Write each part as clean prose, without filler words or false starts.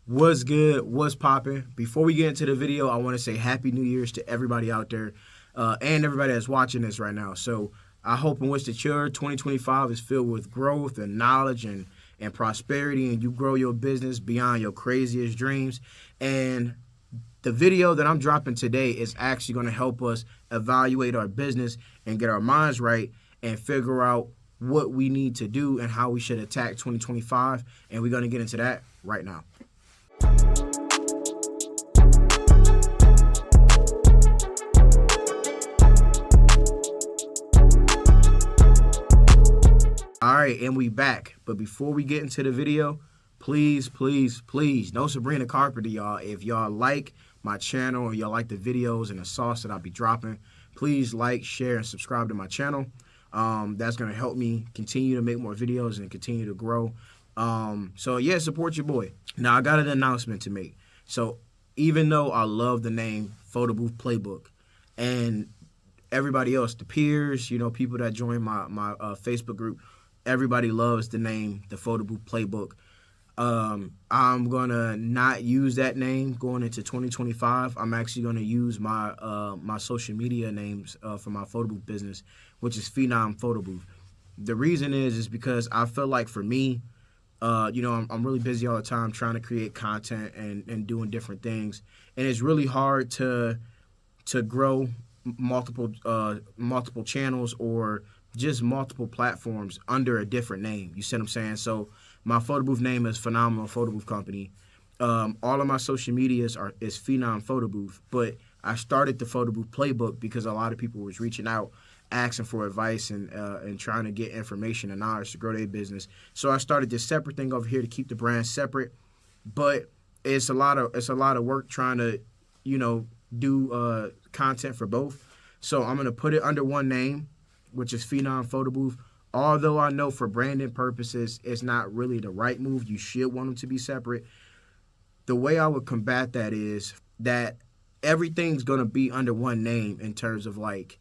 What's good? What's popping? Before we get into the video, I want to say Happy New Year's to everybody out there and everybody that's watching this right now. So I hope and wish that your 2025 is filled with growth and knowledge and prosperity, and you grow your business beyond your craziest dreams. And the video that I'm dropping today is actually going to help us evaluate our business and get our minds right and figure out what we need to do and how we should attack 2025. And we're going to get into that right now. All right, and we back. But before we get into the video, please, no Sabrina Carpenter, y'all. If y'all like my channel or y'all like the videos and the sauce that I'll be dropping, please like, share, and subscribe to my channel. That's going to help me continue to make more videos and continue to grow. So, yeah, support your boy. Now, I got an announcement to make. So, even though I love the name Photo Booth Playbook and everybody else, the peers, people that join my Facebook group, everybody loves the name, the Photo Booth Playbook. I'm going to not use that name going into 2025. I'm actually going to use my social media names for my photo booth business, which is Phenom Photo Booth. The reason is because I feel like for me, I'm really busy all the time trying to create content and doing different things. And it's really hard to grow multiple channels or just multiple platforms under a different name. You see what I'm saying? So my photo booth name is Phenomenal Photo Booth Company. All of my social medias is Phenom Photo Booth, but I started the Photo Booth Playbook because a lot of people was reaching out, asking for advice and trying to get information and knowledge to grow their business. So I started this separate thing over here to keep the brand separate, but it's a lot of work trying to, do content for both. So I'm gonna put it under one name, which is Phenom Photo Booth. Although I know for branding purposes, it's not really the right move. You should want them to be separate. The way I would combat that is that everything's going to be under one name in terms of like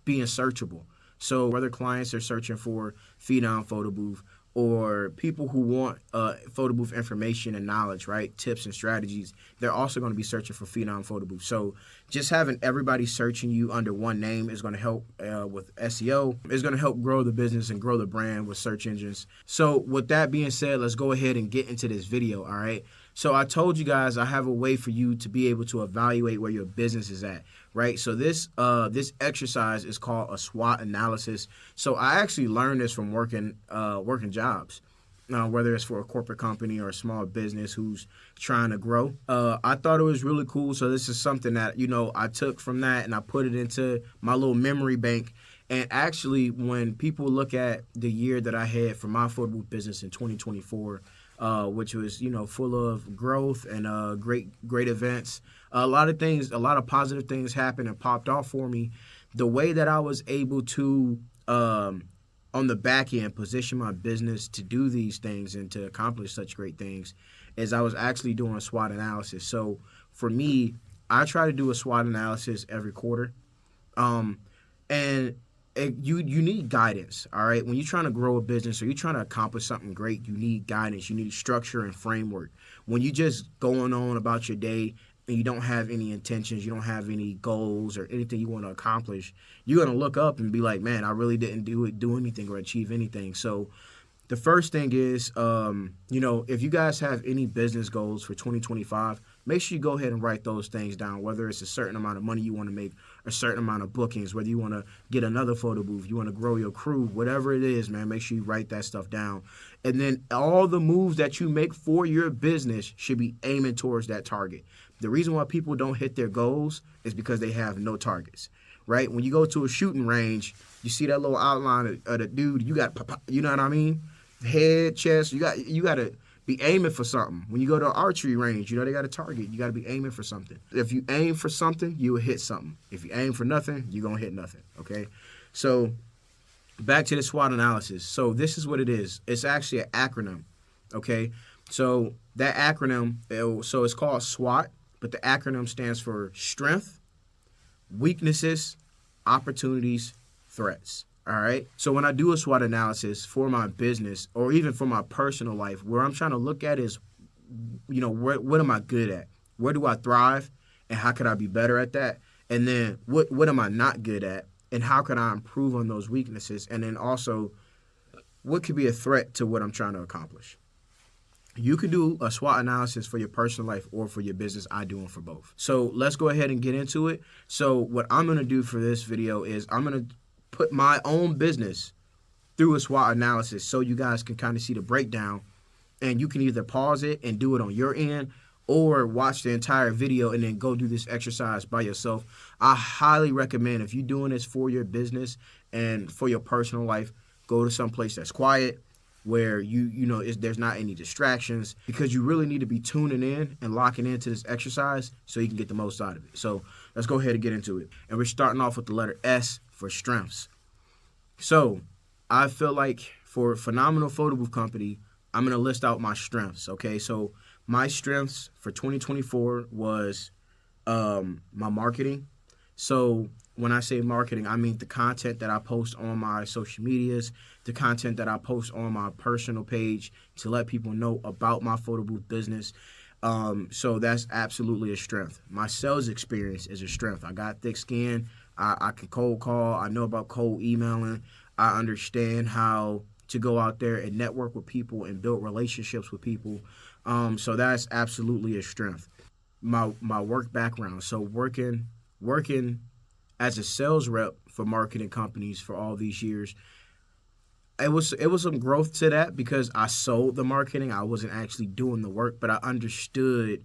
being searchable. So whether clients are searching for Phenom Photo Booth or people who want photo booth information and knowledge, right, tips and strategies, they're also going to be searching for Phenom Photo Booth. So just having everybody searching you under one name is going to help with SEO. It's going to help grow the business and grow the brand with search engines. So with that being said, let's go ahead and get into this video, all right? So I told you guys I have a way for you to be able to evaluate where your business is at, right? So this exercise is called a SWOT analysis. So I actually learned this from working jobs, whether it's for a corporate company or a small business who's trying to grow. I thought it was really cool. So this is something that, I took from that and I put it into my little memory bank. And actually, when people look at the year that I had for my photo booth business in 2024, which was, full of growth and great events. A lot of positive things happened and popped off for me. The way that I was able to, on the back end, position my business to do these things and to accomplish such great things is I was actually doing a SWOT analysis. So for me, I try to do a SWOT analysis every quarter. You need guidance, all right? When you're trying to grow a business or you're trying to accomplish something great, you need guidance. You need structure and framework. When you just going on about your day and you don't have any intentions, you don't have any goals or anything you want to accomplish, you're going to look up and be like, man, I really didn't do anything or achieve anything. So the first thing is, if you guys have any business goals for 2025, make sure you go ahead and write those things down, whether it's a certain amount of money you want to make, a certain amount of bookings, whether you want to get another photo booth, you want to grow your crew, whatever it is, man, make sure you write that stuff down. And then all the moves that you make for your business should be aiming towards that target. The reason why people don't hit their goals is because they have no targets, right? When you go to a shooting range, you see that little outline of the dude, you got, you know what I mean? Head, chest, you got to be aiming for something. When you go to an archery range, they got a target. You got to be aiming for something. If you aim for something, you will hit something. If you aim for nothing, you're going to hit nothing, okay? So back to the SWOT analysis. So this is what it is. It's actually an acronym, okay? So that acronym, so it's called SWOT, but the acronym stands for strength, weaknesses, opportunities, threats. All right. So when I do a SWOT analysis for my business or even for my personal life, where I'm trying to look at is what am I good at? Where do I thrive? And how could I be better at that? And then what am I not good at? And how can I improve on those weaknesses? And then also, what could be a threat to what I'm trying to accomplish? You could do a SWOT analysis for your personal life or for your business. I do them for both. So let's go ahead and get into it. So what I'm going to do for this video is I'm going to put my own business through a SWOT analysis so you guys can kind of see the breakdown, and you can either pause it and do it on your end or watch the entire video and then go do this exercise by yourself. I highly recommend, if you're doing this for your business and for your personal life, go to some place that's quiet, where there's not any distractions, because you really need to be tuning in and locking into this exercise so you can get the most out of it. So let's go ahead and get into it. And we're starting off with the letter S for strengths. So I feel like for Phenomenal Photo Booth Company, I'm going to list out my strengths, okay? So my strengths for 2024 was my marketing. So when I say marketing, I mean the content that I post on my social medias, the content that I post on my personal page to let people know about my photo booth business. So that's absolutely a strength. My sales experience is a strength. I got thick skin. I can cold call. I know about cold emailing. I understand how to go out there and network with people and build relationships with people. So that's absolutely a strength. My work background. So working as a sales rep for marketing companies for all these years, it was some growth to that because I sold the marketing. I wasn't actually doing the work, but I understood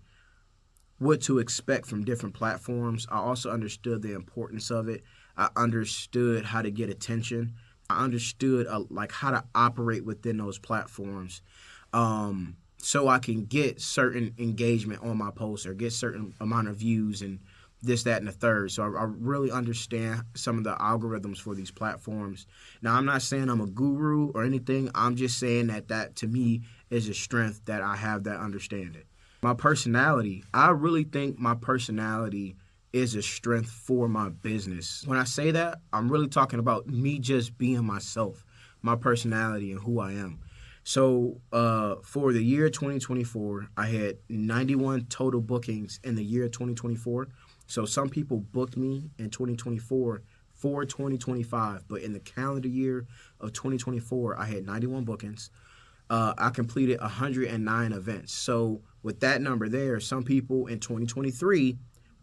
what to expect from different platforms. I also understood the importance of it. I understood how to get attention. I understood how to operate within those platforms, so I can get certain engagement on my posts or get certain amount of views and this, that, and the third. So I really understand some of the algorithms for these platforms. Now, I'm not saying I'm a guru or anything. I'm just saying that to me is a strength, that I have that understanding. My personality, I really think my personality is a strength for my business. When I say that, I'm really talking about me just being myself, my personality and who I am. So for the year 2024, I had 91 total bookings in the year 2024. So some people booked me in 2024 for 2025, but in the calendar year of 2024, I had 91 bookings. I completed 109 events. So with that number there, some people in 2023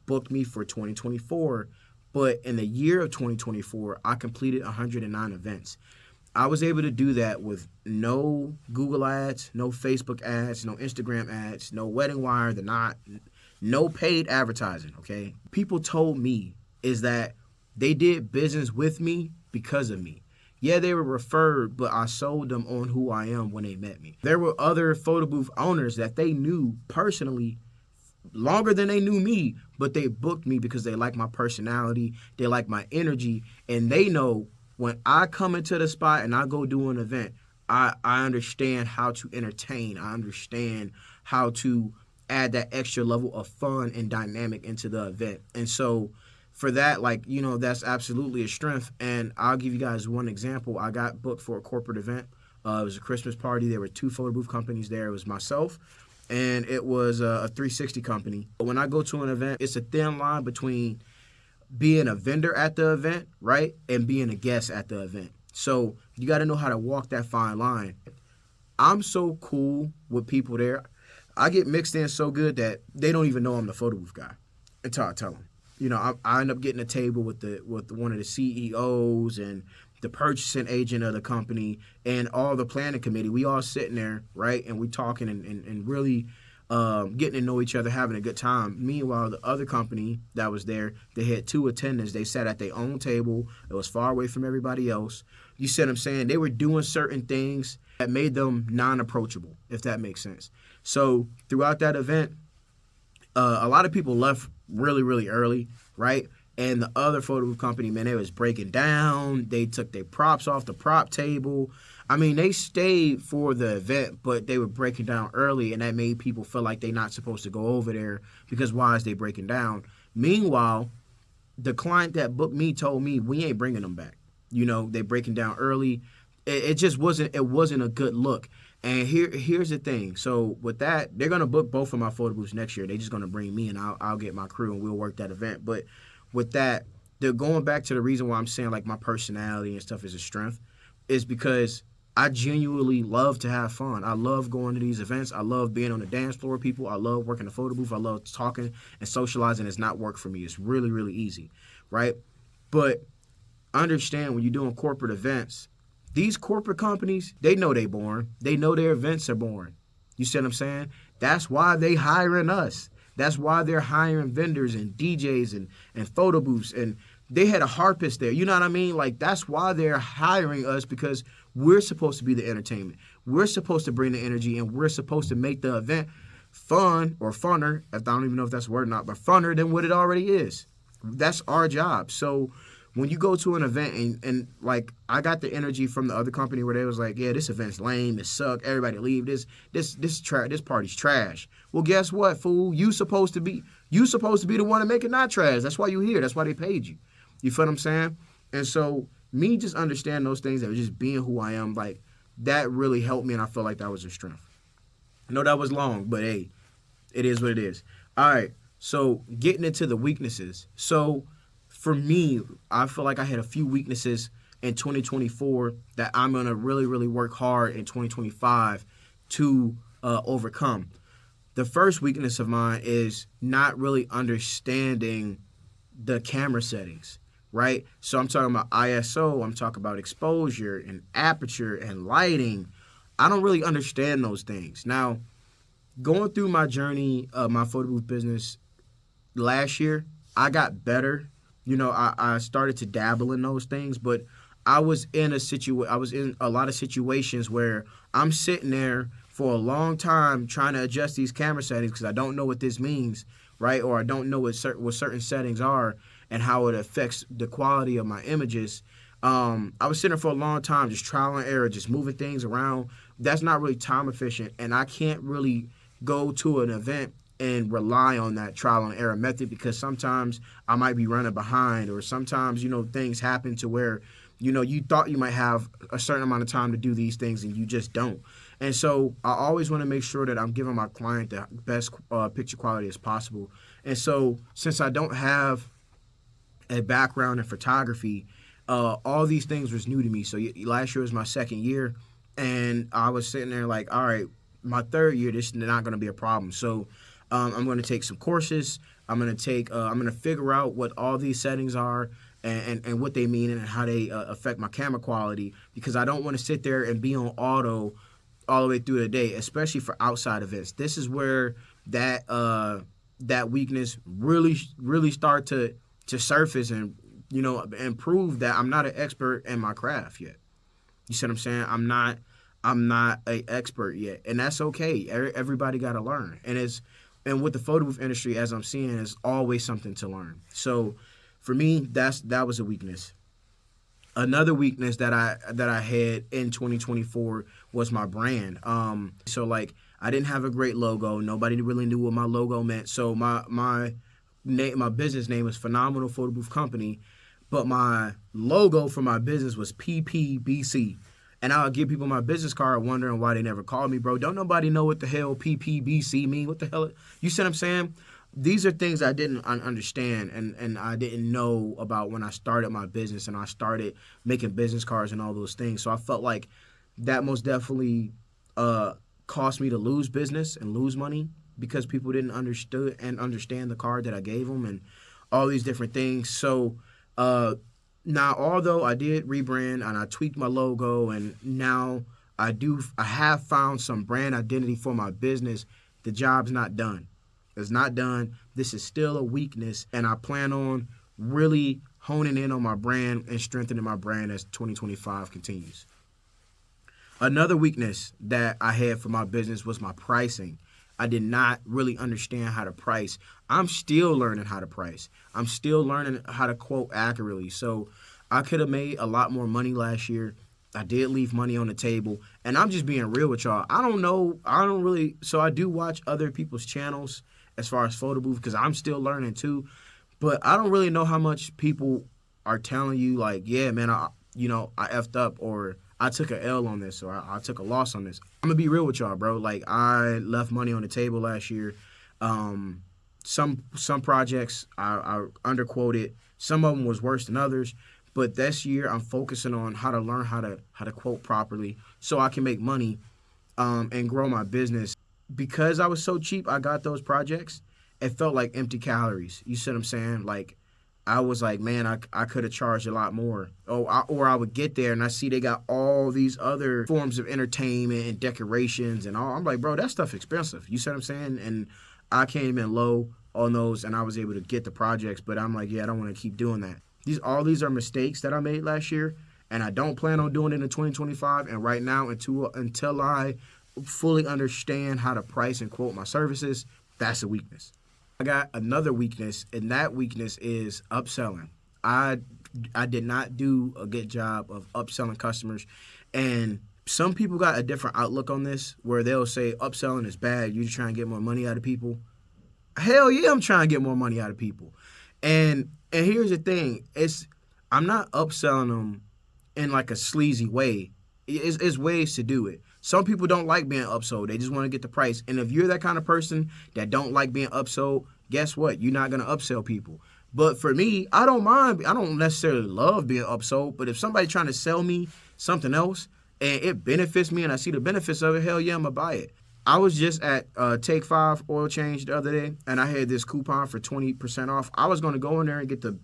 booked me for 2024, but in the year of 2024, I completed 109 events. I was able to do that with no Google ads, no Facebook ads, no Instagram ads, no Wedding Wire, no paid advertising, okay? People told me is that they did business with me because of me. Yeah, they were referred, but I sold them on who I am when they met me. There were other photo booth owners that they knew personally longer than they knew me, but they booked me because they like my personality, they like my energy, and they know when I come into the spot and I go do an event, I understand how to entertain. I understand how to add that extra level of fun and dynamic into the event. And so for that, that's absolutely a strength. And I'll give you guys one example. I got booked for a corporate event. It was a Christmas party. There were 2 photo booth companies there. It was myself, and it was a 360 company. But when I go to an event, it's a thin line between being a vendor at the event, right, and being a guest at the event. So you got to know how to walk that fine line. I'm so cool with people there. I get mixed in so good that they don't even know I'm the photo booth guy until I tell them. I end up getting a table with one of the CEOs and the purchasing agent of the company and all the planning committee. We all sitting there, right, and we talking and really getting to know each other, having a good time. Meanwhile, the other company that was there, they had 2 attendants. They sat at their own table. It was far away from everybody else. You see what I'm saying? They were doing certain things that made them non-approachable, if that makes sense. So throughout that event, a lot of people left really, really early, right? And the other photo booth company, man, they was breaking down. They took their props off the prop table. I mean, they stayed for the event, but they were breaking down early, and that made people feel like they're not supposed to go over there because why is they breaking down? Meanwhile, the client that booked me told me we ain't bringing them back. They breaking down early. It just wasn't a good look. And here's the thing. So with that, they're gonna book both of my photo booths next year. They're just gonna bring me and I'll get my crew and we'll work that event. But with that, they're going back to the reason why I'm saying like my personality and stuff is a strength, is because I genuinely love to have fun. I love going to these events. I love being on the dance floor with people. I love working the photo booth. I love talking and socializing. It's not work for me. It's really, really easy, right? But understand when you're doing corporate events, these corporate companies, they know they boring. They know their events are boring. You see what I'm saying? That's why they hiring us. That's why they're hiring vendors and DJs and photo booths. And they had a harpist there. You know what I mean? Like, that's why they're hiring us, because we're supposed to be the entertainment. We're supposed to bring the energy, and we're supposed to make the event fun or funner. I don't even know if that's a word or not, but funner than what it already is. That's our job. So when you go to an event and like I got the energy from the other company where they was like, yeah, this event's lame, it suck, everybody leave, this party's trash. Well, guess what, fool? You supposed to be the one to make it not trash. That's why you here. That's why they paid you. You feel what I'm saying? And so me just understanding those things, that was just being who I am, like that really helped me, and I felt like that was a strength. I know that was long, but hey, it is what it is. All right, so getting into the weaknesses. So for me, I feel like I had a few weaknesses in 2024 that I'm going to really, really work hard in 2025 to overcome. The first weakness of mine is not really understanding the camera settings, right? So I'm talking about ISO, I'm talking about exposure and aperture and lighting. I don't really understand those things. Now, going through my journey of my photo booth business last year, I got better. You know, I started to dabble in those things, but I was in a lot of situations where I'm sitting there for a long time trying to adjust these camera settings because I don't know what this means, right? Or I don't know what certain settings are and how it affects the quality of my images. I was sitting there for a long time, just trial and error, just moving things around. That's not really time efficient, and I can't really go to an event and rely on that trial and error method, because sometimes I might be running behind, or sometimes, you know, things happen to where, you know, you thought you might have a certain amount of time to do these things and you just don't. And so I always want to make sure that I'm giving my client the best picture quality as possible. And so since I don't have a background in photography, all these things was new to me. So last year was my second year, and I was sitting there like, all right, my third year, this is not going to be a problem. So I'm going to take some courses. I'm going to figure out what all these settings are and what they mean and how they affect my camera quality, because I don't want to sit there and be on auto all the way through the day, especially for outside events. This is where that weakness really start to surface, and, you know, and prove that I'm not an expert in my craft yet. You see what I'm saying? I'm not an expert yet, and that's okay. Everybody got to learn, and with the photo booth industry, as I'm seeing, is always something to learn. So for me, that was a weakness. Another weakness that I had in 2024 was my brand. So like I didn't have a great logo. Nobody really knew what my logo meant. So my business name was Phenomenal Photo Booth Company, but my logo for my business was PPBC. And I would give people my business card wondering why they never called me, bro. Don't nobody know what the hell PPBC mean? What the hell? You see what I'm saying? These are things I didn't understand and I didn't know about when I started my business and I started making business cards and all those things. So I felt like that most definitely cost me to lose business and lose money, because people didn't understand the card that I gave them and all these different things. So now, although I did rebrand and I tweaked my logo, and now I have found some brand identity for my business, the job's not done. It's not done. This is still a weakness, and I plan on really honing in on my brand and strengthening my brand as 2025 continues. Another weakness that I had for my business was my pricing. I did not really understand how to price. I'm still learning how to price. I'm still learning how to quote accurately. So I could have made a lot more money last year. I did leave money on the table. And I'm just being real with y'all. So I do watch other people's channels as far as photo booth, because I'm still learning too. But I don't really know how much people are telling you like, yeah, man, I effed up, or I took a L on this, or I took a loss on this. I'm gonna be real with y'all, bro. Like, I left money on the table last year. Some projects I underquoted. Some of them was worse than others. But this year I'm focusing on how to learn how to quote properly so I can make money and grow my business. Because I was so cheap, I got those projects. It felt like empty calories. You see what I'm saying? Like, I was like, man, I could have charged a lot more. Or I would get there and I see they got all these other forms of entertainment and decorations and all. I'm like, bro, that stuff expensive. You see what I'm saying? And I came in low on those and I was able to get the projects. But I'm like, yeah, I don't want to keep doing that. All these are mistakes that I made last year, and I don't plan on doing it in 2025. And right now, until I fully understand how to price and quote my services, that's a weakness. I got another weakness, and that weakness is upselling. I did not do a good job of upselling customers, and some people got a different outlook on this, where they'll say upselling is bad. You're just trying to get more money out of people. Hell yeah, I'm trying to get more money out of people. And here's the thing, I'm not upselling them in like a sleazy way. It's ways to do it. Some people don't like being upsold. They just want to get the price. And if you're that kind of person that don't like being upsold, guess what? You're not going to upsell people. But for me, I don't mind. I don't necessarily love being upsold. But if somebody's trying to sell me something else and it benefits me and I see the benefits of it, hell yeah, I'm going to buy it. I was just at Take 5 Oil Change the other day, and I had this coupon for 20% off. I was going to go in there and get the,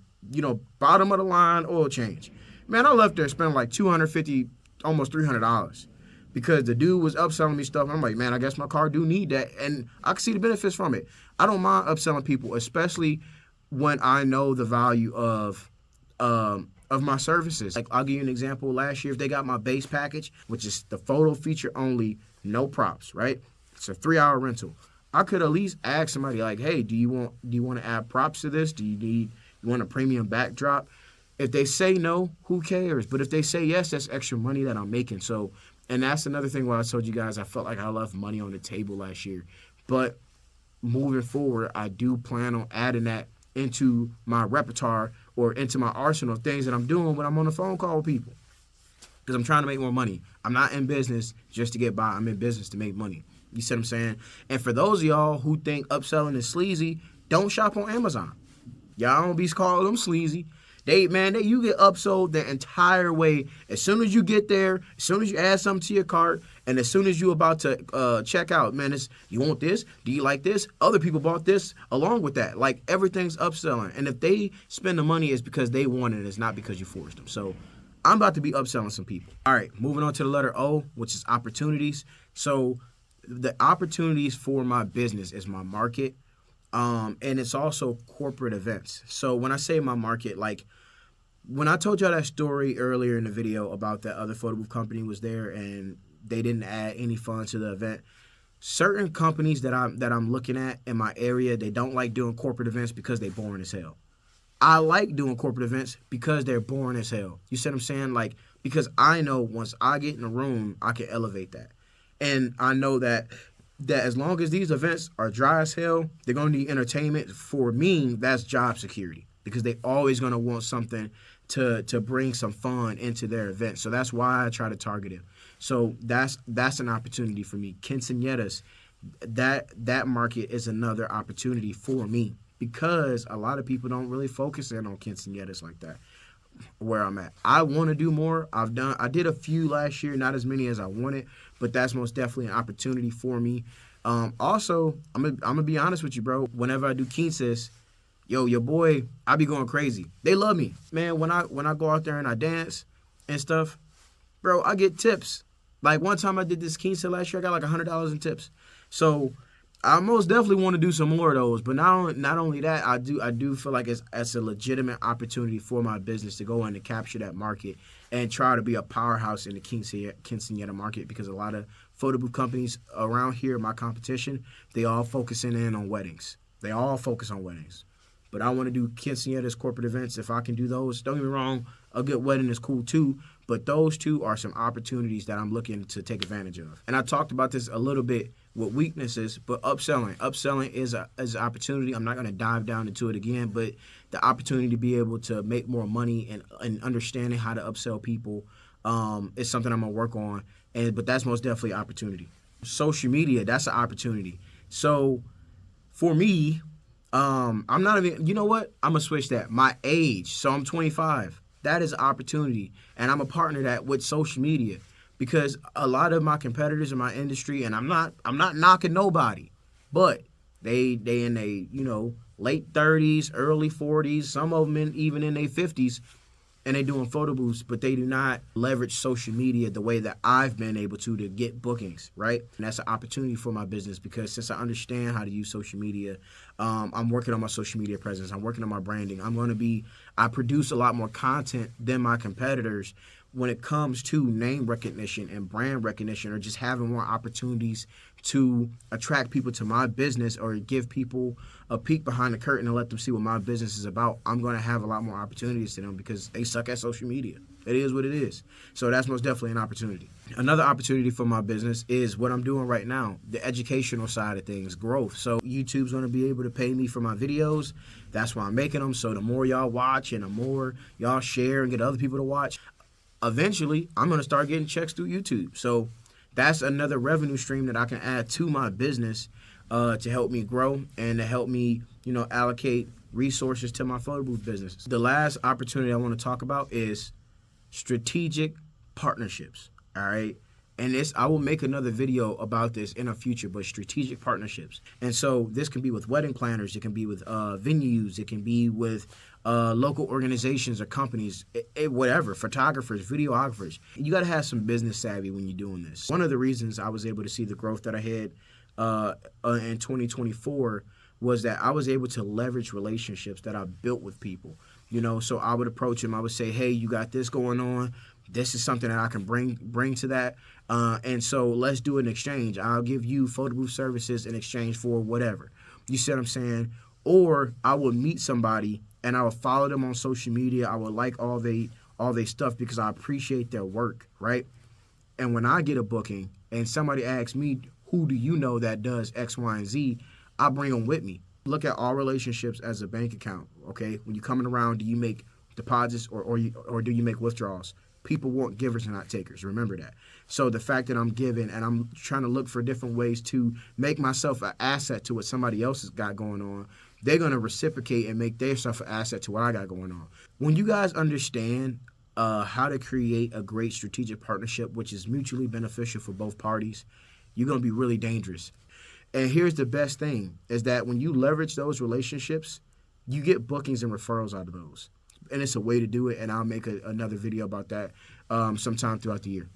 bottom of the line oil change. Man, I left there spending like $250, almost $300, because the dude was upselling me stuff. I'm like, man, I guess my car do need that, and I can see the benefits from it. I don't mind upselling people, especially when I know the value of my services. Like, I'll give you an example. Last year, if they got my base package, which is the photo feature only, no props, right? It's a 3-hour rental. I could at least ask somebody like, hey, do you want to add props to this? Do you want a premium backdrop? If they say no, who cares? But if they say yes, that's extra money that I'm making. So, and that's another thing why I told you guys I felt like I left money on the table last year. But moving forward, I do plan on adding that into my repertoire or into my arsenal of things that I'm doing when I'm on the phone call with people. Because I'm trying to make more money. I'm not in business just to get by. I'm in business to make money. You see what I'm saying? And for those of y'all who think upselling is sleazy, don't shop on Amazon. Y'all don't be calling them sleazy. You get upsold the entire way. As soon as you get there, as soon as you add something to your cart, and as soon as you're about to check out, man, you want this? Do you like this? Other people bought this along with that. Like, everything's upselling. And if they spend the money, it's because they want it. It's not because you forced them. So I'm about to be upselling some people. All right, moving on to the letter O, which is opportunities. So the opportunities for my business is my market, and it's also corporate events. So when I say my market, like when I told y'all that story earlier in the video about that other photo booth company was there and they didn't add any funds to the event, certain companies that I'm looking at in my area, they don't like doing corporate events because they boring as hell. I like doing corporate events because they're boring as hell. You see what I'm saying? Like, because I know once I get in a room, I can elevate that. And I know that as long as these events are dry as hell, they're going to need entertainment. For me, that's job security, because they always going to want something to bring some fun into their event. So that's why I try to target it. So that's an opportunity for me. Quinceañeras, that market is another opportunity for me, because a lot of people don't really focus in on quinceañeras like that, where I'm at. I want to do more. I did a few last year, not as many as I wanted, but that's most definitely an opportunity for me. Also, I'm gonna be honest with you, bro. Whenever I do quinces, your boy, I be going crazy. They love me, man. When I go out there and I dance and stuff, bro, I get tips. Like, one time I did this quince last year, I got like $100 in tips. So I most definitely want to do some more of those. But not only that, I do feel like it's a legitimate opportunity for my business to go in and capture that market and try to be a powerhouse in the quinceañera market, because a lot of photo booth companies around here, my competition, they all focusing in on weddings. They all focus on weddings. But I want to do quinceañeras, corporate events. If I can do those, don't get me wrong, a good wedding is cool too. But those two are some opportunities that I'm looking to take advantage of. And I talked about this a little bit with weaknesses, but upselling is an opportunity. I'm not going to dive down into it again, but the opportunity to be able to make more money and understanding how to upsell people It's something I'm gonna work on, but that's most definitely an opportunity. Social media, that's an opportunity. So for me, I'm not even. You know what? I'm gonna switch that. My age. So I'm 25. That is an opportunity, and I'm a partner that with social media because a lot of my competitors in my industry, and I'm not knocking nobody, but they in they late 30s, early 40s, some of them even in their 50s, and they doing photo booths, but they do not leverage social media the way that I've been able to get bookings, right? And that's an opportunity for my business because since I understand how to use social media, I'm working on my social media presence. I'm working on my branding. I produce a lot more content than my competitors when it comes to name recognition and brand recognition, or just having more opportunities to attract people to my business or give people a peek behind the curtain and let them see what my business is about. I'm going to have a lot more opportunities to them because they suck at social media. It is what it is. So that's most definitely an opportunity. Another opportunity for my business is what I'm doing right now, the educational side of things, growth. So YouTube's going to be able to pay me for my videos. That's why I'm making them. So the more y'all watch and the more y'all share and get other people to watch, eventually I'm going to start getting checks through YouTube. So that's another revenue stream that I can add to my business to help me grow and to help me, allocate resources to my photo booth business. The last opportunity I want to talk about is strategic partnerships. All right. And I will make another video about this in the future, but strategic partnerships. And so this can be with wedding planners. It can be with venues. It can be with local organizations or companies, whatever, photographers, videographers. You got to have some business savvy when you're doing this. One of the reasons I was able to see the growth that I had in 2024 was that I was able to leverage relationships that I built with people. So I would approach them. I would say, hey, you got this going on. This is something that I can bring to that. And so let's do an exchange. I'll give you photo booth services in exchange for whatever. You see what I'm saying? Or I would meet somebody and I would follow them on social media. I would like all they stuff because I appreciate their work, right? And when I get a booking and somebody asks me, who do you know that does X, Y, and Z, I bring them with me. Look at all relationships as a bank account, okay? When you're coming around, do you make deposits or do you make withdrawals? People want givers and not takers. Remember that. So the fact that I'm giving and I'm trying to look for different ways to make myself an asset to what somebody else has got going on, they're going to reciprocate and make their stuff an asset to what I got going on. When you guys understand how to create a great strategic partnership, which is mutually beneficial for both parties, you're going to be really dangerous. And here's the best thing, is that when you leverage those relationships, you get bookings and referrals out of those. And it's a way to do it, and I'll make another video about that sometime throughout the year.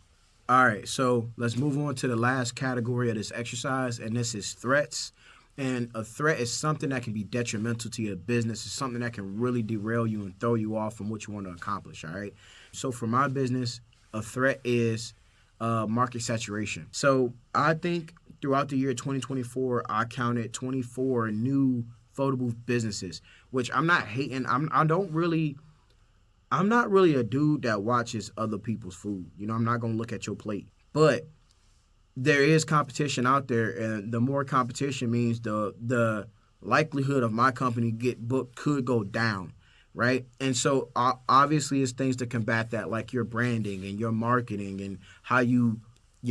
All right, so let's move on to the last category of this exercise, and this is threats. And a threat is something that can be detrimental to your business. It's something that can really derail you and throw you off from what you want to accomplish, all right? So for my business, a threat is market saturation. So I think throughout the year 2024, I counted 24 new photo booth businesses, which I'm not hating. I'm not really a dude that watches other people's food. I'm not going to look at your plate. But there is competition out there, and the more competition means the likelihood of my company get booked could go down, right? And so obviously it's things to combat that, like your branding and your marketing and how your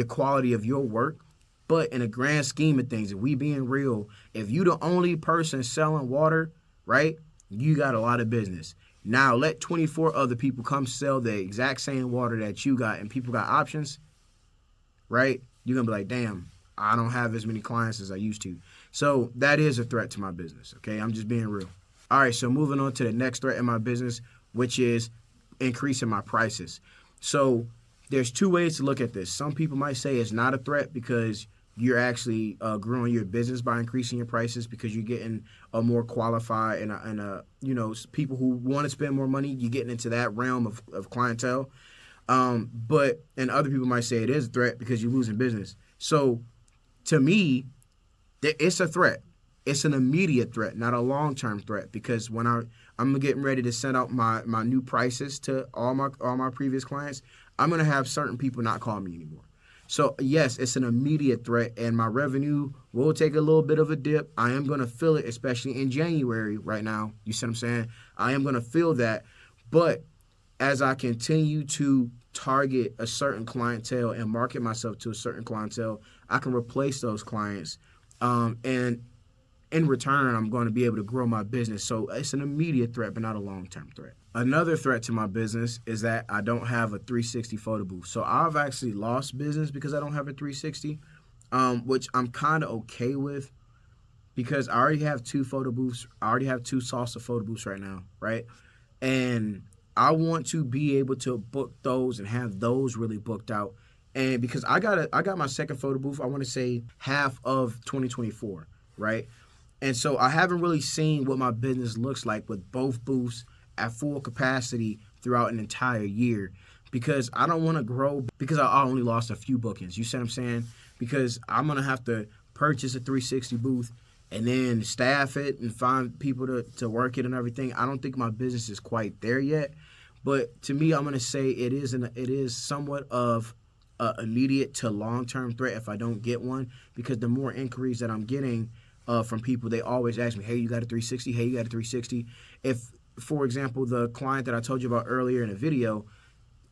quality of your work. But in a grand scheme of things, if we being real, if you the only person selling water, right, you got a lot of business. Now let 24 other people come sell the exact same water that you got, and people got options, right? You're going to be like, damn, I don't have as many clients as I used to. So that is a threat to my business, okay? I'm just being real. All right, so moving on to the next threat in my business, which is increasing my prices. So there's two ways to look at this. Some people might say it's not a threat because you're actually growing your business by increasing your prices because you're getting a more qualified and people who want to spend more money. You're getting into that realm of clientele. And other people might say it is a threat because you're losing business. So to me, it's a threat. It's an immediate threat, not a long-term threat, because when I'm getting ready to send out my new prices to all my previous clients, I'm going to have certain people not call me anymore. So, yes, it's an immediate threat, and my revenue will take a little bit of a dip. I am going to feel it, especially in January right now. You see what I'm saying? I am going to feel that. But as I continue to target a certain clientele and market myself to a certain clientele, I can replace those clients. And in return, I'm going to be able to grow my business. So it's an immediate threat, but not a long-term threat. Another threat to my business is that I don't have a 360 photo booth. So I've actually lost business because I don't have a 360, which I'm kind of okay with because I already have 2 photo booths. I already have 2 salsa photo booths right now, right? And I want to be able to book those and have those really booked out. And because I got my second photo booth, I want to say half of 2024, right? And so I haven't really seen what my business looks like with both booths at full capacity throughout an entire year because I don't want to grow because I only lost a few bookings. You see what I'm saying? Because I'm going to have to purchase a 360 booth and then staff it and find people to work it and everything. I don't think my business is quite there yet. But to me, I'm going to say it is somewhat of an immediate to long-term threat if I don't get one because the more inquiries that I'm getting from people, they always ask me, hey, you got a 360? Hey, you got a 360? If, for example, the client that I told you about earlier in the video,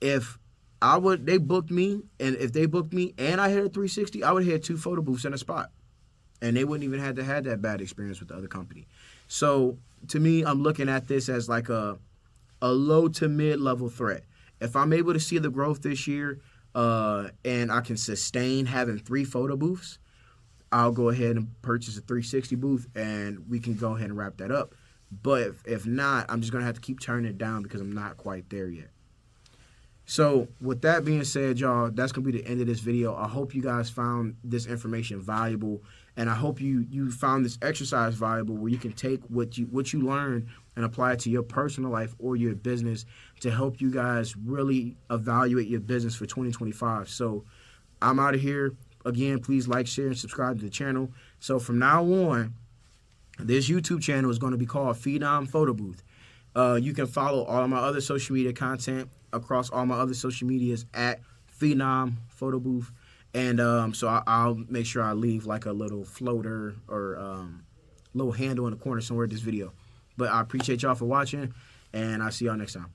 if they booked me, and if they booked me and I had a 360, I would have had 2 photo booths in a spot. And they wouldn't even have to have that bad experience with the other company. So to me, I'm looking at this as like a low to mid-level threat. If I'm able to see the growth this year and I can sustain having 3 photo booths, I'll go ahead and purchase a 360 booth and we can go ahead and wrap that up. But if not, I'm just going to have to keep turning it down because I'm not quite there yet. So with that being said, y'all, that's going to be the end of this video. I hope you guys found this information valuable, and I hope you found this exercise valuable where you can take what you learned and apply it to your personal life or your business to help you guys really evaluate your business for 2025. So I'm out of here. Again, please like, share, and subscribe to the channel. So from now on, this YouTube channel is going to be called Phenom Photo Booth. You can follow all my other social media content across all my other social medias at Phenom Photo Booth. And so I'll make sure I leave like a little floater or little handle in the corner somewhere in this video. But I appreciate y'all for watching, and I'll see y'all next time.